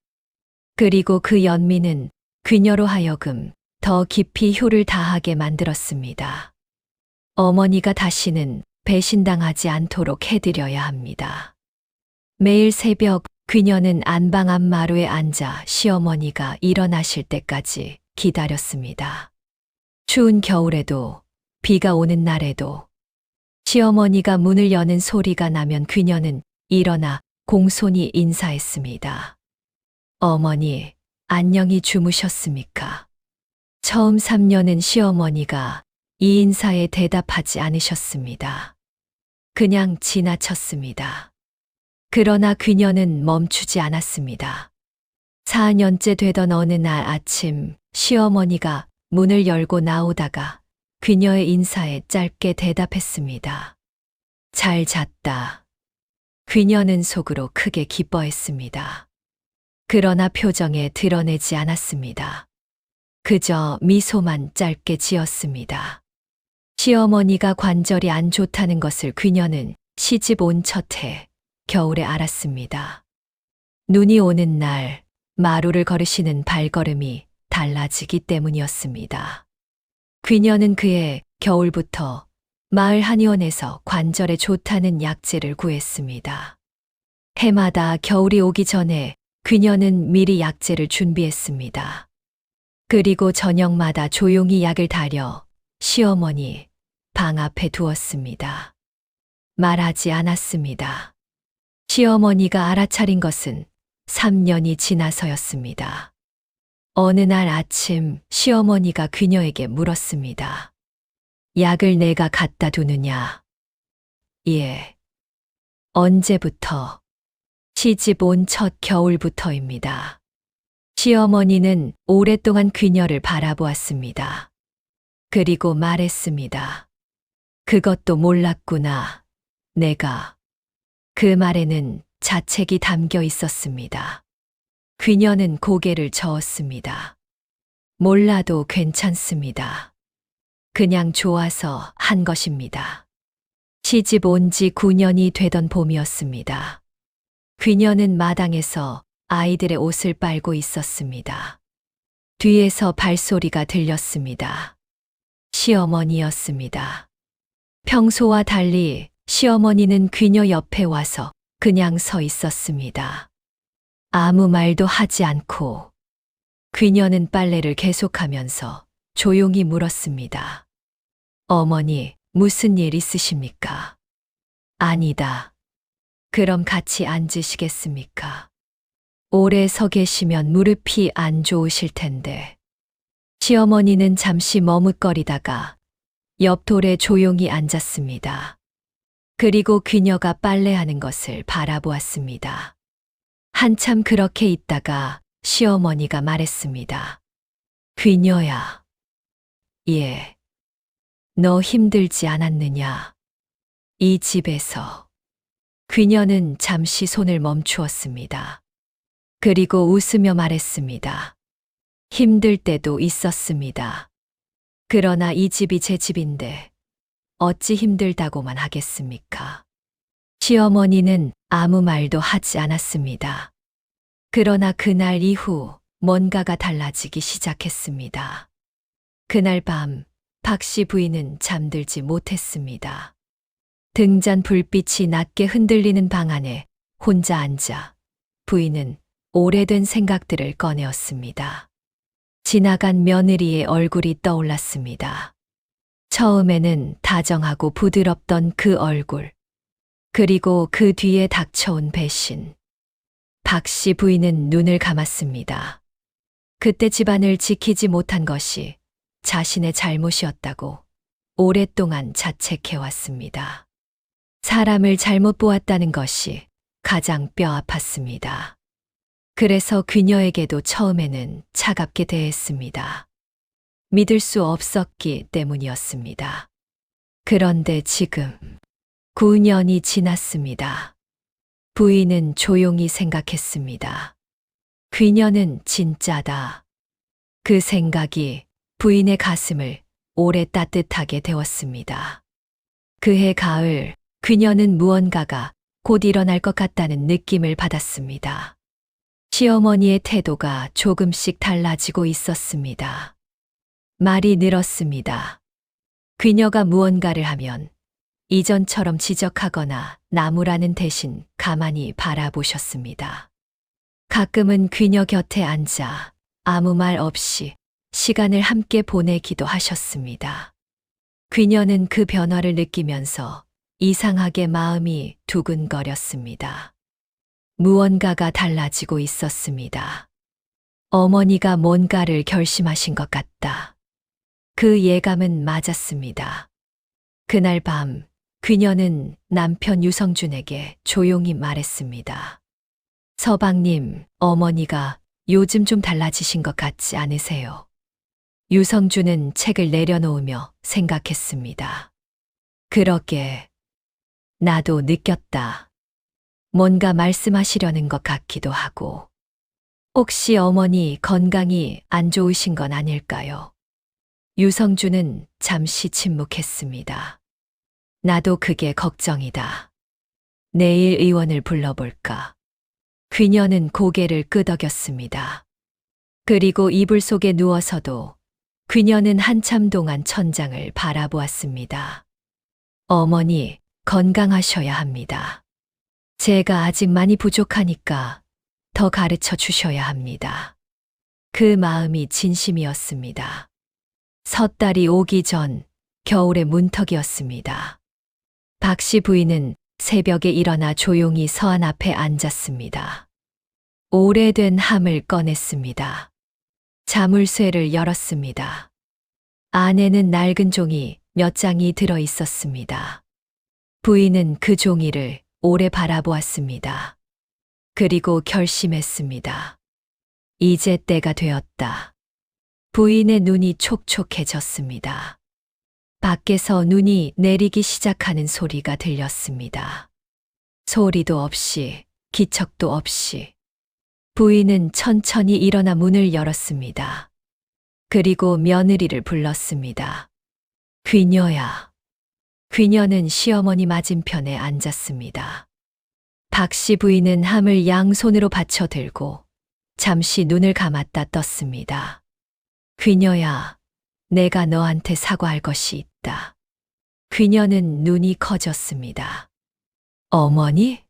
그리고 그 연민은 그녀로 하여금 더 깊이 효를 다하게 만들었습니다. 어머니가 다시는 배신당하지 않도록 해드려야 합니다. 매일 새벽 그녀는 안방 앞마루에 앉아 시어머니가 일어나실 때까지 기다렸습니다. 추운 겨울에도 비가 오는 날에도 시어머니가 문을 여는 소리가 나면 그녀는 일어나 공손히 인사했습니다. 어머니, 안녕히 주무셨습니까? 처음 3년은 시어머니가 이 인사에 대답하지 않으셨습니다. 그냥 지나쳤습니다. 그러나 그녀는 멈추지 않았습니다. 4년째 되던 어느 날 아침 시어머니가 문을 열고 나오다가 그녀의 인사에 짧게 대답했습니다. 잘 잤다. 그녀는 속으로 크게 기뻐했습니다. 그러나 표정에 드러내지 않았습니다. 그저 미소만 짧게 지었습니다. 시어머니가 관절이 안 좋다는 것을 그녀는 시집 온 첫해 겨울에 알았습니다. 눈이 오는 날 마루를 걸으시는 발걸음이 달라지기 때문이었습니다. 그녀는 그해 겨울부터 마을 한의원에서 관절에 좋다는 약재를 구했습니다. 해마다 겨울이 오기 전에 그녀는 미리 약재를 준비했습니다. 그리고 저녁마다 조용히 약을 다려 시어머니 방 앞에 두었습니다. 말하지 않았습니다. 시어머니가 알아차린 것은 3년이 지나서였습니다. 어느 날 아침 시어머니가 그녀에게 물었습니다. 약을 내가 갖다 두느냐? 예. 언제부터? 시집 온 첫 겨울부터입니다. 시어머니는 오랫동안 그녀를 바라보았습니다. 그리고 말했습니다. 그것도 몰랐구나. 내가. 그 말에는 자책이 담겨 있었습니다. 그녀는 고개를 저었습니다. 몰라도 괜찮습니다. 그냥 좋아서 한 것입니다. 시집 온 지 9년이 되던 봄이었습니다. 그녀는 마당에서 아이들의 옷을 빨고 있었습니다. 뒤에서 발소리가 들렸습니다. 시어머니였습니다. 평소와 달리 시어머니는 그녀 옆에 와서 그냥 서 있었습니다. 아무 말도 하지 않고 그녀는 빨래를 계속하면서 조용히 물었습니다. 어머니, 무슨 일 있으십니까? 아니다. 그럼 같이 앉으시겠습니까? 오래 서 계시면 무릎이 안 좋으실 텐데. 시어머니는 잠시 머뭇거리다가 옆 돌에 조용히 앉았습니다. 그리고 그녀가 빨래하는 것을 바라보았습니다. 한참 그렇게 있다가 시어머니가 말했습니다. 그녀야. 예. 너 힘들지 않았느냐? 이 집에서. 그녀는 잠시 손을 멈추었습니다. 그리고 웃으며 말했습니다. 힘들 때도 있었습니다. 그러나 이 집이 제 집인데 어찌 힘들다고만 하겠습니까? 시어머니는 아무 말도 하지 않았습니다. 그러나 그날 이후 뭔가가 달라지기 시작했습니다. 그날 밤 박 씨 부인은 잠들지 못했습니다. 등잔 불빛이 낮게 흔들리는 방 안에 혼자 앉아 부인은 오래된 생각들을 꺼내었습니다. 지나간 며느리의 얼굴이 떠올랐습니다. 처음에는 다정하고 부드럽던 그 얼굴, 그리고 그 뒤에 닥쳐온 배신. 박 씨 부인은 눈을 감았습니다. 그때 집안을 지키지 못한 것이 자신의 잘못이었다고 오랫동안 자책해왔습니다. 사람을 잘못 보았다는 것이 가장 뼈 아팠습니다. 그래서 그녀에게도 처음에는 차갑게 대했습니다. 믿을 수 없었기 때문이었습니다. 그런데 지금 9년이 지났습니다. 부인은 조용히 생각했습니다. 그녀는 진짜다. 그 생각이 부인의 가슴을 오래 따뜻하게 데웠습니다. 그해 가을, 그녀는 무언가가 곧 일어날 것 같다는 느낌을 받았습니다. 시어머니의 태도가 조금씩 달라지고 있었습니다. 말이 늘었습니다. 그녀가 무언가를 하면 이전처럼 지적하거나 나무라는 대신 가만히 바라보셨습니다. 가끔은 그녀 곁에 앉아 아무 말 없이 시간을 함께 보내기도 하셨습니다. 그녀는 그 변화를 느끼면서 이상하게 마음이 두근거렸습니다. 무언가가 달라지고 있었습니다. 어머니가 뭔가를 결심하신 것 같다. 그 예감은 맞았습니다. 그날 밤 그녀는 남편 유성준에게 조용히 말했습니다. 서방님, 어머니가 요즘 좀 달라지신 것 같지 않으세요? 유성준은 책을 내려놓으며 생각했습니다. 그러게, 나도 느꼈다. 뭔가 말씀하시려는 것 같기도 하고. 혹시 어머니 건강이 안 좋으신 건 아닐까요? 유성준은 잠시 침묵했습니다. 나도 그게 걱정이다. 내일 의원을 불러볼까? 그녀는 고개를 끄덕였습니다. 그리고 이불 속에 누워서도 그녀는 한참 동안 천장을 바라보았습니다. 어머니, 건강하셔야 합니다. 제가 아직 많이 부족하니까 더 가르쳐 주셔야 합니다. 그 마음이 진심이었습니다. 섣달이 오기 전 겨울의 문턱이었습니다. 박 씨 부인은 새벽에 일어나 조용히 서한 앞에 앉았습니다. 오래된 함을 꺼냈습니다. 자물쇠를 열었습니다. 안에는 낡은 종이 몇 장이 들어 있었습니다. 부인은 그 종이를 오래 바라보았습니다. 그리고 결심했습니다. 이제 때가 되었다. 부인의 눈이 촉촉해졌습니다. 밖에서 눈이 내리기 시작하는 소리가 들렸습니다. 소리도 없이, 기척도 없이. 부인은 천천히 일어나 문을 열었습니다. 그리고 며느리를 불렀습니다. 귀녀야. 귀녀는 시어머니 맞은편에 앉았습니다. 박 씨 부인은 함을 양손으로 받쳐 들고 잠시 눈을 감았다 떴습니다. 귀녀야, 내가 너한테 사과할 것이 있다. 귀녀는 눈이 커졌습니다. 어머니?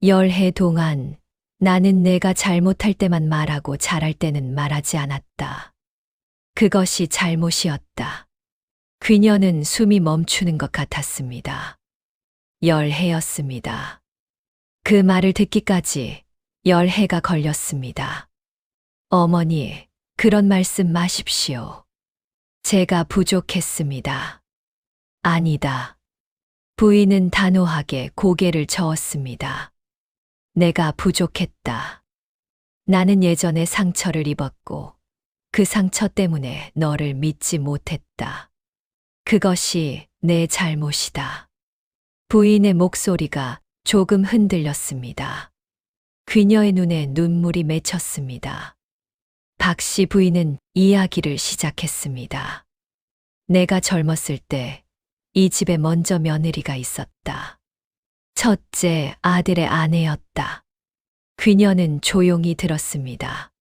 10해 동안 나는 내가 잘못할 때만 말하고 잘할 때는 말하지 않았다. 그것이 잘못이었다. 귀녀는 숨이 멈추는 것 같았습니다. 10해였습니다. 그 말을 듣기까지 10해가 걸렸습니다. 어머니, 그런 말씀 마십시오. 제가 부족했습니다. 아니다. 부인은 단호하게 고개를 저었습니다. 내가 부족했다. 나는 예전에 상처를 입었고 그 상처 때문에 너를 믿지 못했다. 그것이 내 잘못이다. 부인의 목소리가 조금 흔들렸습니다. 귀녀의 눈에 눈물이 맺혔습니다. 박 씨 부인은 이야기를 시작했습니다. 내가 젊었을 때 이 집에 먼저 며느리가 있었다. 첫째 아들의 아내였다. 귀녀는 조용히 들었습니다.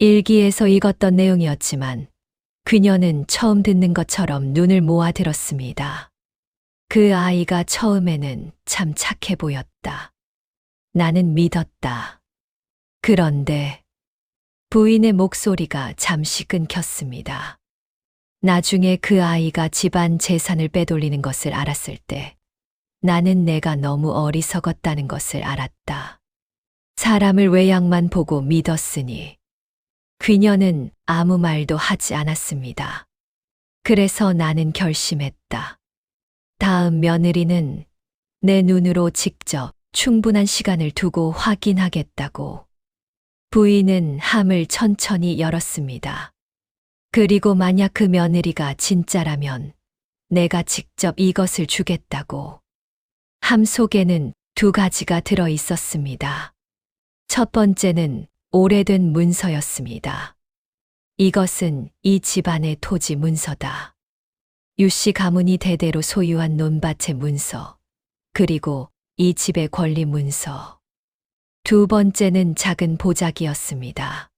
일기에서 읽었던 내용이었지만 그녀는 처음 듣는 것처럼 눈을 모아 들었습니다. 그 아이가 처음에는 참 착해 보였다. 나는 믿었다. 그런데 부인의 목소리가 잠시 끊겼습니다. 나중에 그 아이가 집안 재산을 빼돌리는 것을 알았을 때 나는 내가 너무 어리석었다는 것을 알았다. 사람을 외양만 보고 믿었으니 그녀는 아무 말도 하지 않았습니다. 그래서 나는 결심했다. 다음 며느리는 내 눈으로 직접 충분한 시간을 두고 확인하겠다고. 부인은 함을 천천히 열었습니다. 그리고 만약 그 며느리가 진짜라면 내가 직접 이것을 주겠다고. 함 속에는 두 가지가 들어 있었습니다. 첫 번째는 오래된 문서였습니다. 이것은 이 집안의 토지 문서다. 유씨 가문이 대대로 소유한 논밭의 문서, 그리고 이 집의 권리 문서. 두 번째는 작은 보자기였습니다.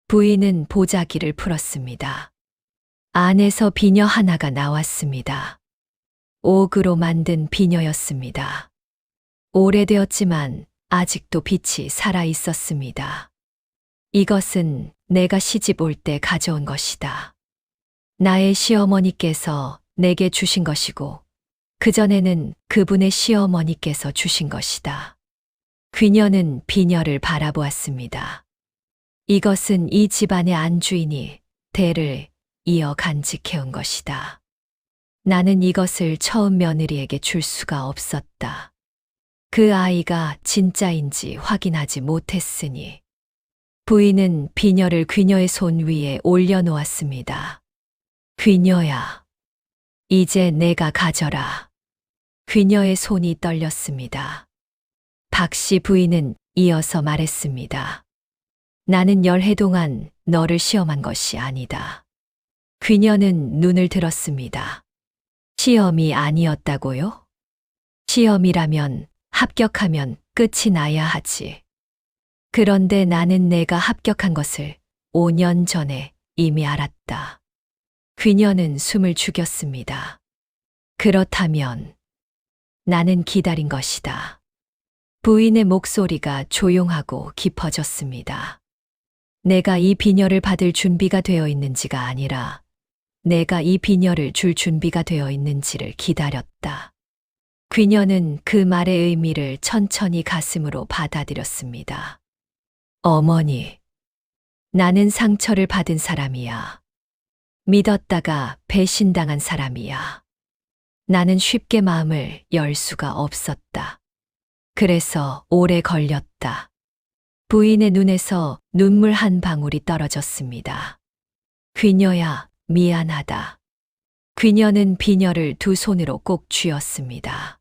부인은 보자기를 풀었습니다. 안에서 비녀 하나가 나왔습니다. 옥으로 만든 비녀였습니다. 오래되었지만 아직도 빛이 살아 있었습니다. 이것은 내가 시집 올 때 가져온 것이다. 나의 시어머니께서 내게 주신 것이고, 그전에는 그분의 시어머니께서 주신 것이다. 그녀는 비녀를 바라보았습니다. 이것은 이 집안의 안주인이 대를 이어 간직해온 것이다. 나는 이것을 처음 며느리에게 줄 수가 없었다. 그 아이가 진짜인지 확인하지 못했으니. 부인은 비녀를 그녀의 손 위에 올려놓았습니다. 그녀야, 이제 내가 가져라. 그녀의 손이 떨렸습니다. 박씨 부인은 이어서 말했습니다. 나는 열해 동안 너를 시험한 것이 아니다. 그녀는 눈을 들었습니다. 시험이 아니었다고요? 시험이라면 합격하면 끝이 나야 하지. 그런데 나는 내가 합격한 것을 5년 전에 이미 알았다. 그녀는 숨을 죽였습니다. 그렇다면 나는 기다린 것이다. 부인의 목소리가 조용하고 깊어졌습니다. 내가 이 비녀를 받을 준비가 되어 있는지가 아니라 내가 이 비녀를 줄 준비가 되어 있는지를 기다렸다. 그녀는 그 말의 의미를 천천히 가슴으로 받아들였습니다. 어머니, 나는 상처를 받은 사람이야. 믿었다가 배신당한 사람이야. 나는 쉽게 마음을 열 수가 없었다. 그래서 오래 걸렸다. 부인의 눈에서 눈물 한 방울이 떨어졌습니다. 그녀야, 미안하다. 그녀는 비녀를 두 손으로 꼭 쥐었습니다.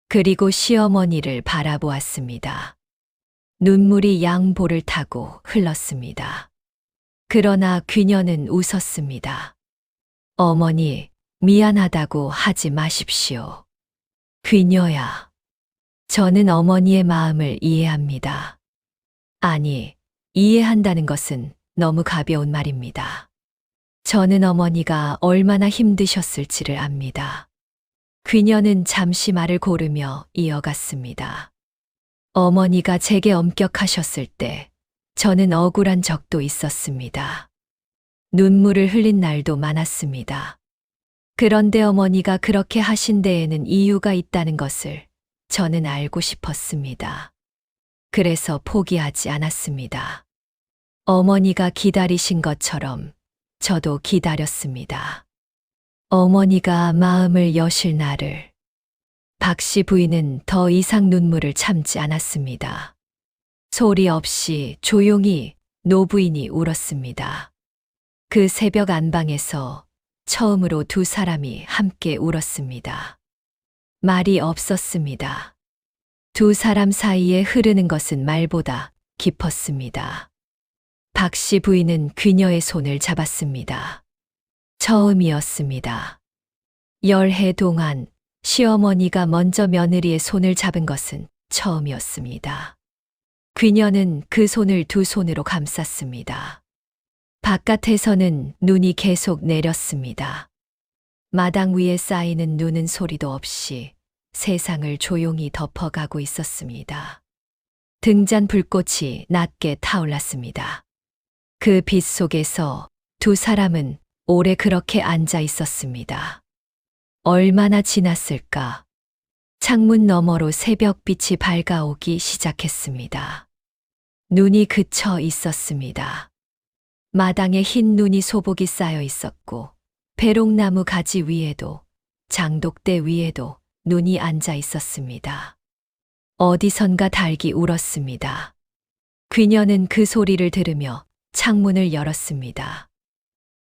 그리고 시어머니를 바라보았습니다. 눈물이 양볼을 타고 흘렀습니다. 그러나 그녀는 웃었습니다. 어머니, 미안하다고 하지 마십시오. 그녀야, 저는 어머니의 마음을 이해합니다. 아니, 이해한다는 것은 너무 가벼운 말입니다. 저는 어머니가 얼마나 힘드셨을지를 압니다. 그녀는 잠시 말을 고르며 이어갔습니다. 어머니가 제게 엄격하셨을 때 저는 억울한 적도 있었습니다. 눈물을 흘린 날도 많았습니다. 그런데 어머니가 그렇게 하신 데에는 이유가 있다는 것을 저는 알고 싶었습니다. 그래서 포기하지 않았습니다. 어머니가 기다리신 것처럼 저도 기다렸습니다. 어머니가 마음을 여실 날을. 박씨 부인은 더 이상 눈물을 참지 않았습니다. 소리 없이 조용히 노부인이 울었습니다. 그 새벽 안방에서 처음으로 두 사람이 함께 울었습니다. 말이 없었습니다. 두 사람 사이에 흐르는 것은 말보다 깊었습니다. 박씨 부인은 그녀의 손을 잡았습니다. 처음이었습니다. 열해 동안 시어머니가 먼저 며느리의 손을 잡은 것은 처음이었습니다. 귀녀는 그 손을 두 손으로 감쌌습니다. 바깥에서는 눈이 계속 내렸습니다. 마당 위에 쌓이는 눈은 소리도 없이 세상을 조용히 덮어가고 있었습니다. 등잔 불꽃이 낮게 타올랐습니다. 그 빛 속에서 두 사람은 오래 그렇게 앉아 있었습니다. 얼마나 지났을까? 창문 너머로 새벽빛이 밝아오기 시작했습니다. 눈이 그쳐 있었습니다. 마당에 흰 눈이 소복이 쌓여 있었고 배롱나무 가지 위에도 장독대 위에도 눈이 앉아 있었습니다. 어디선가 닭이 울었습니다. 귀녀는 그 소리를 들으며 창문을 열었습니다.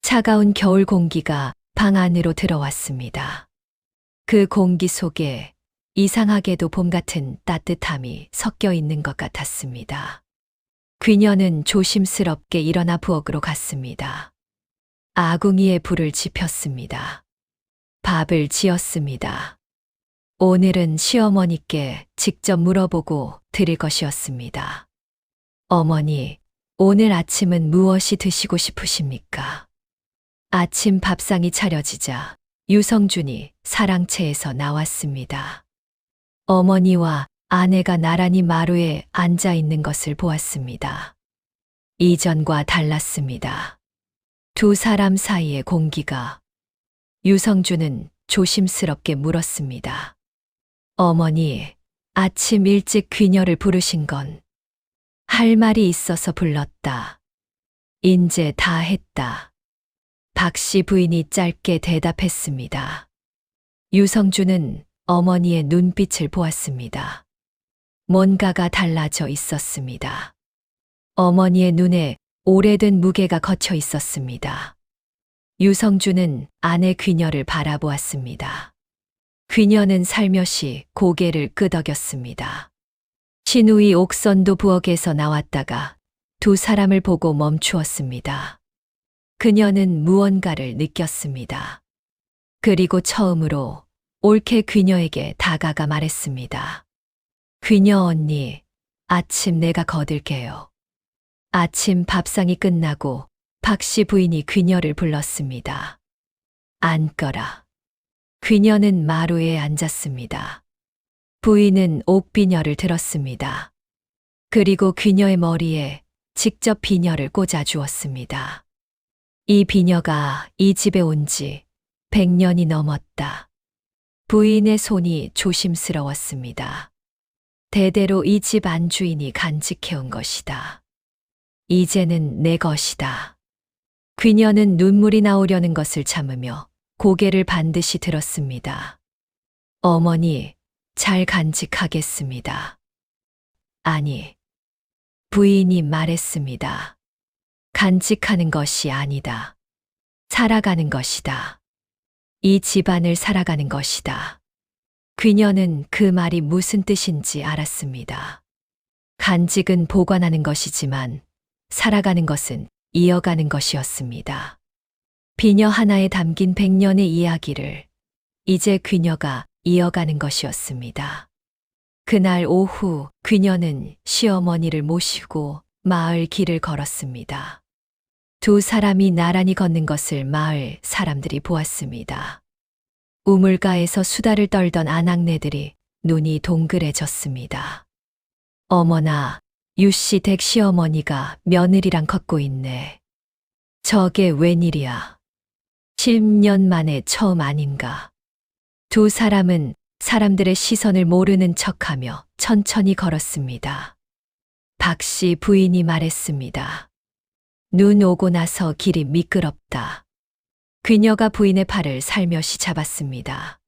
차가운 겨울 공기가 방 안으로 들어왔습니다. 그 공기 속에 이상하게도 봄 같은 따뜻함이 섞여 있는 것 같았습니다. 귀녀는 조심스럽게 일어나 부엌으로 갔습니다. 아궁이에 불을 지폈습니다. 밥을 지었습니다. 오늘은 시어머니께 직접 물어보고 드릴 것이었습니다. 어머니, 오늘 아침은 무엇이 드시고 싶으십니까? 아침 밥상이 차려지자 유성준이 사랑채에서 나왔습니다. 어머니와 아내가 나란히 마루에 앉아 있는 것을 보았습니다. 이전과 달랐습니다. 두 사람 사이의 공기가. 유성준은 조심스럽게 물었습니다. 어머니, 아침 일찍 귀녀를 부르신 건 할 말이 있어서 불렀다. 인제 다 했다. 박씨 부인이 짧게 대답했습니다. 유성준은 어머니의 눈빛을 보았습니다. 뭔가가 달라져 있었습니다. 어머니의 눈에 오래된 무게가 걷혀 있었습니다. 유성준은 아내 귀녀를 바라보았습니다. 귀녀는 살며시 고개를 끄덕였습니다. 신우이 옥선도 부엌에서 나왔다가 두 사람을 보고 멈추었습니다. 그녀는 무언가를 느꼈습니다. 그리고 처음으로 옳게 귀녀에게 다가가 말했습니다. 귀녀 언니, 아침 내가 거들게요. 아침 밥상이 끝나고 박씨 부인이 귀녀를 불렀습니다. 앉거라. 귀녀는 마루에 앉았습니다. 부인은 옥비녀를 들었습니다. 그리고 귀녀의 머리에 직접 비녀를 꽂아 주었습니다. 이 비녀가 이 집에 온 지 100년이 넘었다. 부인의 손이 조심스러웠습니다. 대대로 이 집 안주인이 간직해온 것이다. 이제는 내 것이다. 귀녀는 눈물이 나오려는 것을 참으며 고개를 반드시 들었습니다. 어머니, 잘 간직하겠습니다. 아니, 부인이 말했습니다. 간직하는 것이 아니다. 살아가는 것이다. 이 집안을 살아가는 것이다. 귀녀는 그 말이 무슨 뜻인지 알았습니다. 간직은 보관하는 것이지만 살아가는 것은 이어가는 것이었습니다. 비녀 하나에 담긴 100년의 이야기를 이제 귀녀가 이어가는 것이었습니다. 그날 오후 귀녀는 시어머니를 모시고 마을 길을 걸었습니다. 두 사람이 나란히 걷는 것을 마을 사람들이 보았습니다. 우물가에서 수다를 떨던 아낙네들이 눈이 동그래졌습니다. 어머나, 유씨 댁 시어머니가 며느리랑 걷고 있네. 저게 웬일이야. 10년 만에 처음 아닌가. 두 사람은 사람들의 시선을 모르는 척하며 천천히 걸었습니다. 박씨 부인이 말했습니다. 눈 오고 나서 길이 미끄럽다. 귀녀가 부인의 팔을 살며시 잡았습니다.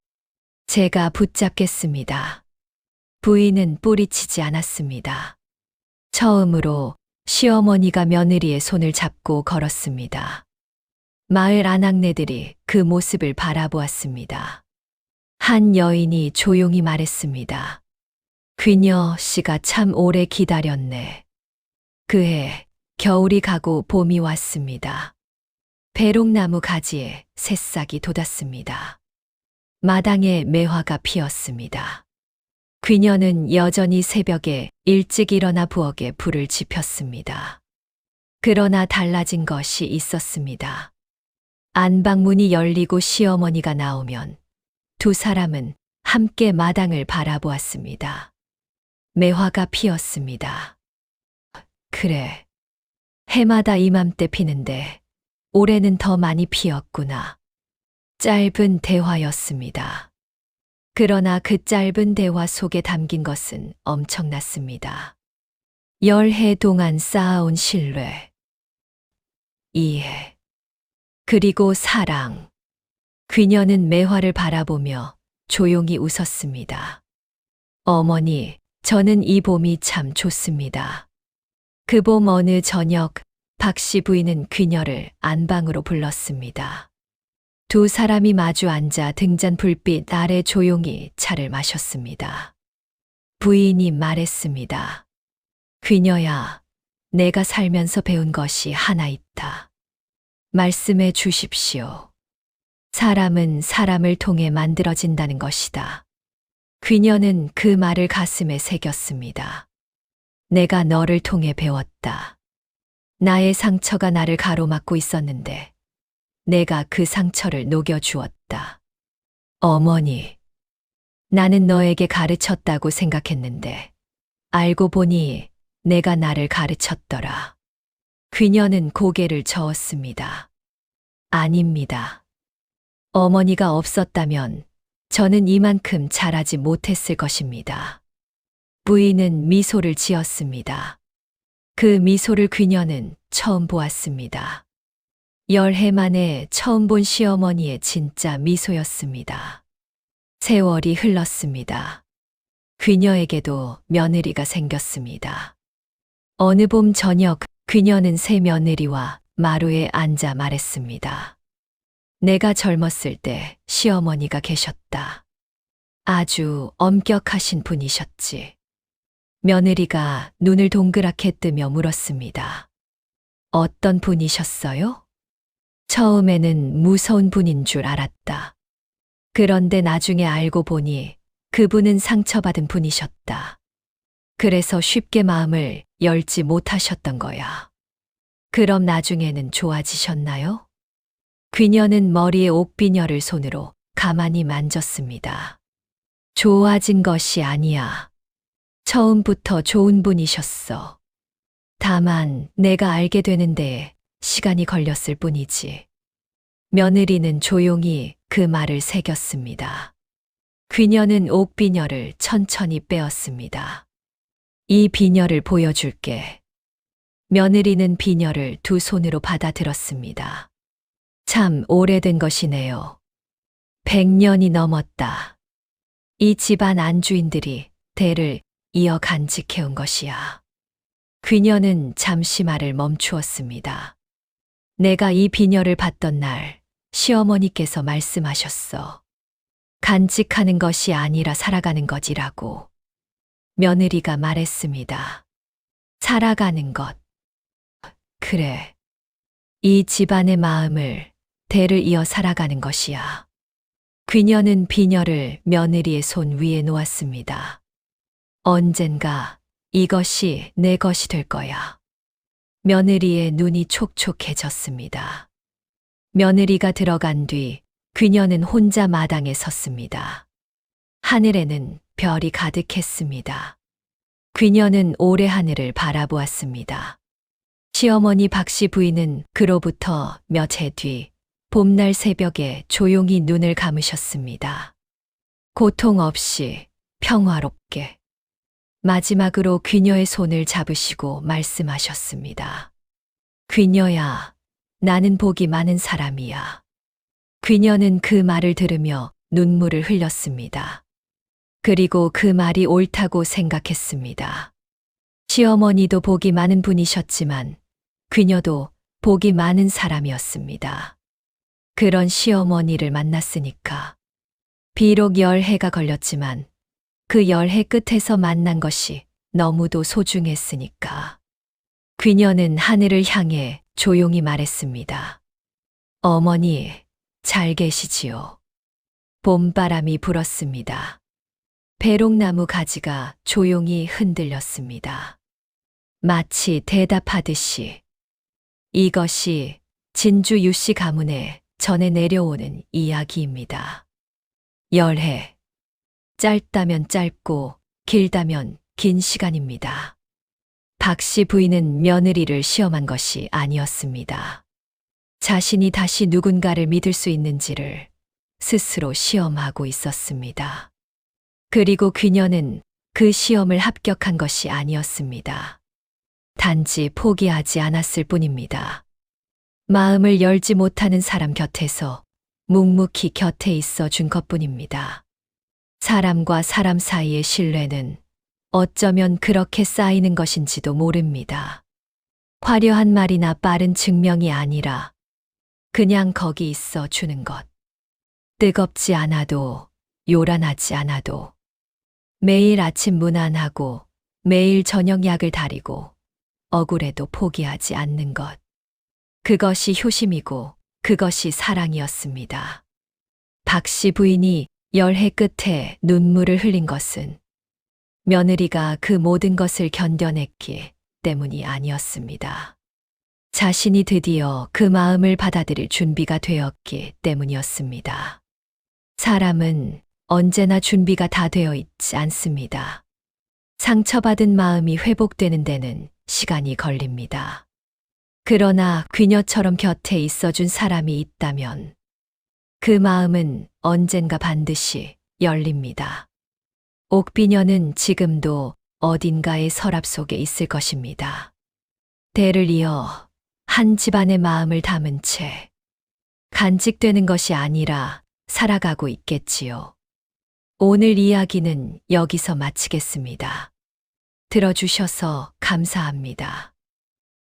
제가 붙잡겠습니다. 부인은 뿌리치지 않았습니다. 처음으로 시어머니가 며느리의 손을 잡고 걸었습니다. 마을 아낙네들이 그 모습을 바라보았습니다. 한 여인이 조용히 말했습니다. 귀녀 씨가 참 오래 기다렸네. 그해 겨울이 가고 봄이 왔습니다. 배롱나무 가지에 새싹이 돋았습니다. 마당에 매화가 피었습니다. 귀녀는 여전히 새벽에 일찍 일어나 부엌에 불을 지폈습니다. 그러나 달라진 것이 있었습니다. 안방문이 열리고 시어머니가 나오면 두 사람은 함께 마당을 바라보았습니다. 매화가 피었습니다. 그래, 해마다 이맘때 피는데 올해는 더 많이 피었구나. 짧은 대화였습니다. 그러나 그 짧은 대화 속에 담긴 것은 엄청났습니다. 10해 동안 쌓아온 신뢰, 이해, 그리고 사랑. 귀녀는 매화를 바라보며 조용히 웃었습니다. 어머니, 저는 이 봄이 참 좋습니다. 그 봄 어느 저녁 박씨 부인은 귀녀를 안방으로 불렀습니다. 두 사람이 마주 앉아 등잔 불빛 아래 조용히 차를 마셨습니다. 부인이 말했습니다. 귀녀야, 내가 살면서 배운 것이 하나 있다. 말씀해 주십시오. 사람은 사람을 통해 만들어진다는 것이다. 귀녀는 그 말을 가슴에 새겼습니다. 내가 너를 통해 배웠다. 나의 상처가 나를 가로막고 있었는데 내가 그 상처를 녹여주었다. 어머니, 나는 너에게 가르쳤다고 생각했는데 알고 보니 내가 나를 가르쳤더라. 귀녀는 고개를 저었습니다. 아닙니다. 어머니가 없었다면 저는 이만큼 잘하지 못했을 것입니다. 부인은 미소를 지었습니다. 그 미소를 귀녀는 처음 보았습니다. 10해 만에 처음 본 시어머니의 진짜 미소였습니다. 세월이 흘렀습니다. 귀녀에게도 며느리가 생겼습니다. 어느 봄 저녁 귀녀는 새 며느리와 마루에 앉아 말했습니다. 내가 젊었을 때 시어머니가 계셨다. 아주 엄격하신 분이셨지. 며느리가 눈을 동그랗게 뜨며 물었습니다. 어떤 분이셨어요? 처음에는 무서운 분인 줄 알았다. 그런데 나중에 알고 보니 그분은 상처받은 분이셨다. 그래서 쉽게 마음을 열지 못하셨던 거야. 그럼 나중에는 좋아지셨나요? 귀녀는 머리에 옥비녀를 손으로 가만히 만졌습니다. 좋아진 것이 아니야. 처음부터 좋은 분이셨어. 다만 내가 알게 되는데 시간이 걸렸을 뿐이지. 며느리는 조용히 그 말을 새겼습니다. 귀녀는 옥비녀를 천천히 빼었습니다. 이 비녀를 보여줄게. 며느리는 비녀를 두 손으로 받아들었습니다. 참 오래된 것이네요. 100년이 넘었다. 이 집안 안주인들이 대를 이어 간직해온 것이야. 귀녀는 잠시 말을 멈추었습니다. 내가 이 비녀를 받던 날 시어머니께서 말씀하셨어. 간직하는 것이 아니라 살아가는 것이라고. 며느리가 말했습니다. 살아가는 것. 그래. 이 집안의 마음을 대를 이어 살아가는 것이야. 귀녀는 비녀를 며느리의 손 위에 놓았습니다. 언젠가 이것이 내 것이 될 거야. 며느리의 눈이 촉촉해졌습니다. 며느리가 들어간 뒤 귀녀는 혼자 마당에 섰습니다. 하늘에는 별이 가득했습니다. 귀녀는 올해 하늘을 바라보았습니다. 시어머니 박씨 부인은 그로부터 몇 해 뒤 봄날 새벽에 조용히 눈을 감으셨습니다. 고통 없이 평화롭게. 마지막으로 귀녀의 손을 잡으시고 말씀하셨습니다. 귀녀야, 나는 복이 많은 사람이야. 귀녀는 그 말을 들으며 눈물을 흘렸습니다. 그리고 그 말이 옳다고 생각했습니다. 시어머니도 복이 많은 분이셨지만 귀녀도 복이 많은 사람이었습니다. 그런 시어머니를 만났으니까. 비록 10해가 걸렸지만 그 10해 끝에서 만난 것이 너무도 소중했으니까. 귀녀는 하늘을 향해 조용히 말했습니다. 어머니, 잘 계시지요? 봄바람이 불었습니다. 배롱나무 가지가 조용히 흔들렸습니다. 마치 대답하듯이. 이것이 진주 유씨 가문에 전해 내려오는 이야기입니다. 열해. 짧다면 짧고 길다면 긴 시간입니다. 박 씨 부인은 며느리를 시험한 것이 아니었습니다. 자신이 다시 누군가를 믿을 수 있는지를 스스로 시험하고 있었습니다. 그리고 그녀는 그 시험을 합격한 것이 아니었습니다. 단지 포기하지 않았을 뿐입니다. 마음을 열지 못하는 사람 곁에서 묵묵히 곁에 있어 준 것뿐입니다. 사람과 사람 사이의 신뢰는 어쩌면 그렇게 쌓이는 것인지도 모릅니다. 화려한 말이나 빠른 증명이 아니라 그냥 거기 있어 주는 것. 뜨겁지 않아도 요란하지 않아도 매일 아침 문안하고 매일 저녁 약을 다리고 억울해도 포기하지 않는 것. 그것이 효심이고 그것이 사랑이었습니다. 박 씨 부인이 열해 끝에 눈물을 흘린 것은 며느리가 그 모든 것을 견뎌냈기 때문이 아니었습니다. 자신이 드디어 그 마음을 받아들일 준비가 되었기 때문이었습니다. 사람은 언제나 준비가 다 되어 있지 않습니다. 상처받은 마음이 회복되는 데는 시간이 걸립니다. 그러나 그녀처럼 곁에 있어준 사람이 있다면 그 마음은 언젠가 반드시 열립니다. 옥비녀는 지금도 어딘가의 서랍 속에 있을 것입니다. 대를 이어 한 집안의 마음을 담은 채 간직되는 것이 아니라 살아가고 있겠지요. 오늘 이야기는 여기서 마치겠습니다. 들어주셔서 감사합니다.